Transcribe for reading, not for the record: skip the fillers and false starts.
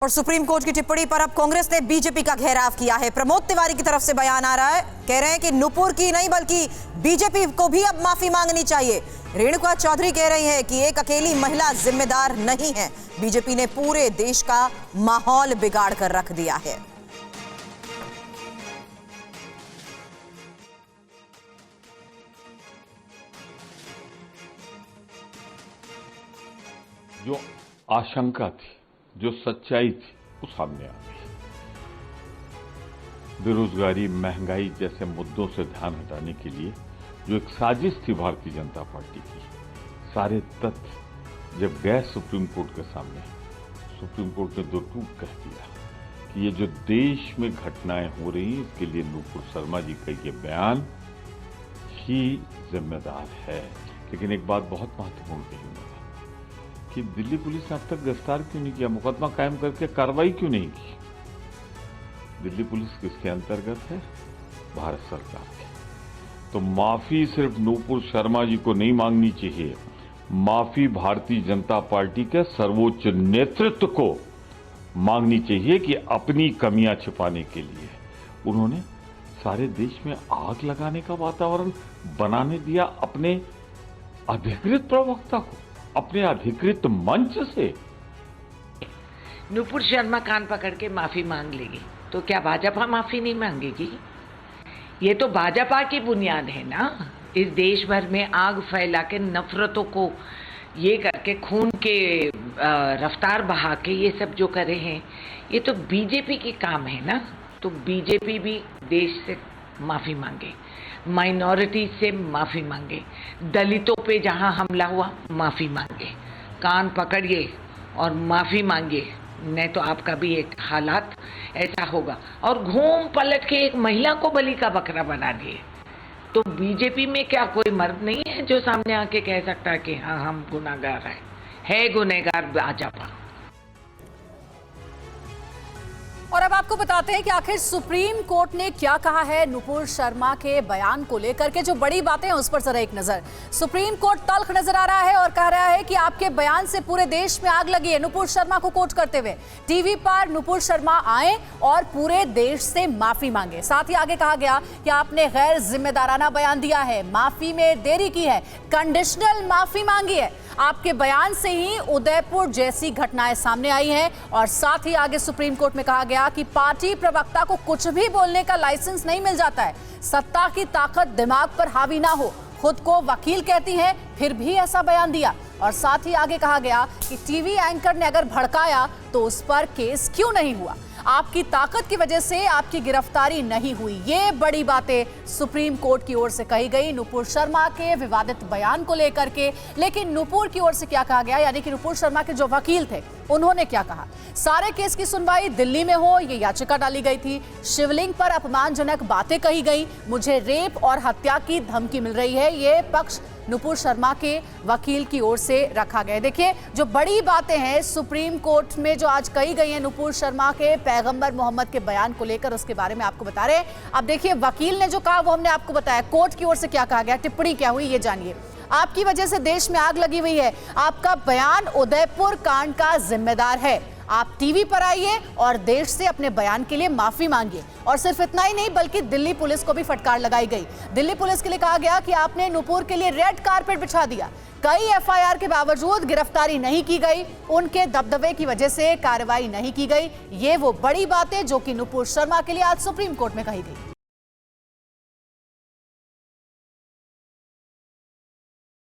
और supreme court की टिप्पणी पर अब कांग्रेस ने बीजेपी का घेराव किया है। प्रमोद तिवारी की तरफ से बयान आ रहा है, कह रहे हैं कि नुपुर की नहीं बल्कि बीजेपी को भी अब माफी मांगनी चाहिए। रेणुका चौधरी कह रही है कि एक अकेली महिला जिम्मेदार नहीं है, बीजेपी ने पूरे देश का माहौल बिगाड़ कर रख दिया है। जो आशंका थी, जो सच्चाई थी, वो सामने आ गई। बेरोजगारी, महंगाई जैसे मुद्दों से ध्यान हटाने के लिए जो एक साजिश थी भारतीय जनता पार्टी की, सारे तथ्य जब गए सुप्रीम कोर्ट के सामने, सुप्रीम कोर्ट ने दो टूक कह दिया कि ये जो देश में घटनाएं हो रही हैं, इसके लिए नुपुर शर्मा जी का ये बयान ही जिम्मेदार है। लेकिन एक बात बहुत महत्वपूर्ण कही उन्होंने कि दिल्ली पुलिस ने अब तक गिरफ्तार क्यों नहीं किया, मुकदमा कायम करके कार्रवाई क्यों नहीं की। दिल्ली पुलिस किसके अंतर्गत है? भारत सरकार के। तो माफी सिर्फ नुपुर शर्मा जी को नहीं मांगनी चाहिए, माफी भारतीय जनता पार्टी के सर्वोच्च नेतृत्व को मांगनी चाहिए कि अपनी कमियां छिपाने के लिए उन्होंने सारे देश में आग लगाने का वातावरण बनाने दिया अपने अधिकृत प्रवक्ता को, अपने अधिकृत मंच से। नुपुर शर्मा कान पकड़ के माफी मांग लेगी तो क्या भाजपा माफी नहीं मांगेगी? ये तो भाजपा की बुनियाद है ना, इस देश भर में आग फैला के नफरतों को ये करके खून के रफ्तार बहा के ये सब जो करे हैं, ये तो बीजेपी की काम है ना। तो बीजेपी भी देश से माफी मांगे, माइनॉरिटी से माफी मांगे, दलितों पे जहां हमला हुआ माफी मांगे, कान पकड़िए और माफी मांगिए, नहीं तो आपका भी एक हालात ऐसा होगा। और घूम पलट के एक महिला को बलि का बकरा बना दिए। तो बीजेपी में क्या कोई मर्द नहीं है जो सामने आके कह सकता है कि हाँ हम गुनाहगार है गुनहगार भाजपा। और अब आपको बताते हैं कि आखिर सुप्रीम कोर्ट ने क्या कहा है नुपुर शर्मा के बयान को लेकर के। जो बड़ी बातें हैं उस पर जरा एक नजर। सुप्रीम कोर्ट तल्ख नजर आ रहा है और कह रहा है कि आपके बयान से पूरे देश में आग लगी है। नुपुर शर्मा को कोट करते हुए टीवी पर नुपुर शर्मा आए और पूरे देश से माफी मांगे। साथ ही आगे कहा गया कि आपने गैर जिम्मेदाराना बयान दिया है, माफी में देरी की है, कंडीशनल माफी मांगी है। आपके बयान से ही उदयपुर जैसी घटनाएं सामने आई हैं। और साथ ही आगे सुप्रीम कोर्ट में कहा गया कि पार्टी प्रवक्ता को कुछ भी बोलने का लाइसेंस नहीं मिल जाता है। सत्ता की ताकत दिमाग पर हावी ना हो, खुद को वकील कहती है फिर भी ऐसा बयान दिया। और साथ ही आगे कहा गया कि टीवी एंकर ने अगर भड़काया तो उस पर केस क्यों नहीं हुआ, आपकी ताकत की वजह से आपकी गिरफ्तारी नहीं हुई। ये बड़ी बातें सुप्रीम कोर्ट की ओर से कही गई नुपुर शर्मा के विवादित बयान को लेकर के। लेकिन नुपुर की ओर से क्या कहा गया, यानी कि नुपुर शर्मा के जो वकील थे उन्होंने क्या कहा। सारे केस की सुनवाई दिल्ली में हो, ये याचिका डाली गई थी। शिवलिंग पर अपमानजनक बातें कही गई, मुझे रेप और हत्या की धमकी मिल रही है, ये पक्ष नुपुर शर्मा के वकील की ओर से रखा गया। देखिए जो बड़ी बातें हैं सुप्रीम कोर्ट में जो आज कही गई हैं नुपुर शर्मा के पैगंबर मोहम्मद के बयान को लेकर, उसके बारे में आपको बता रहे हैं। अब देखिए वकील ने जो कहा वो हमने आपको बताया, कोर्ट की ओर से क्या कहा गया, टिप्पणी क्या हुई ये जानिए। आपकी वजह से देश में आग लगी हुई है, आपका बयान उदयपुर कांड का जिम्मेदार है। आप टीवी पर आइए और देश से अपने बयान के लिए माफी मांगिए। और सिर्फ इतना ही नहीं बल्कि दिल्ली पुलिस को भी फटकार लगाई गई। दिल्ली पुलिस के लिए कहा गया कि आपने नुपुर के लिए रेड कारपेट बिछा दिया, कई एफआईआर के बावजूद गिरफ्तारी नहीं की गई, उनके दबदबे की वजह से कार्रवाई नहीं की गई। ये वो बड़ी बातें जो कि नुपुर शर्मा के लिए आज सुप्रीम कोर्ट में कही गई।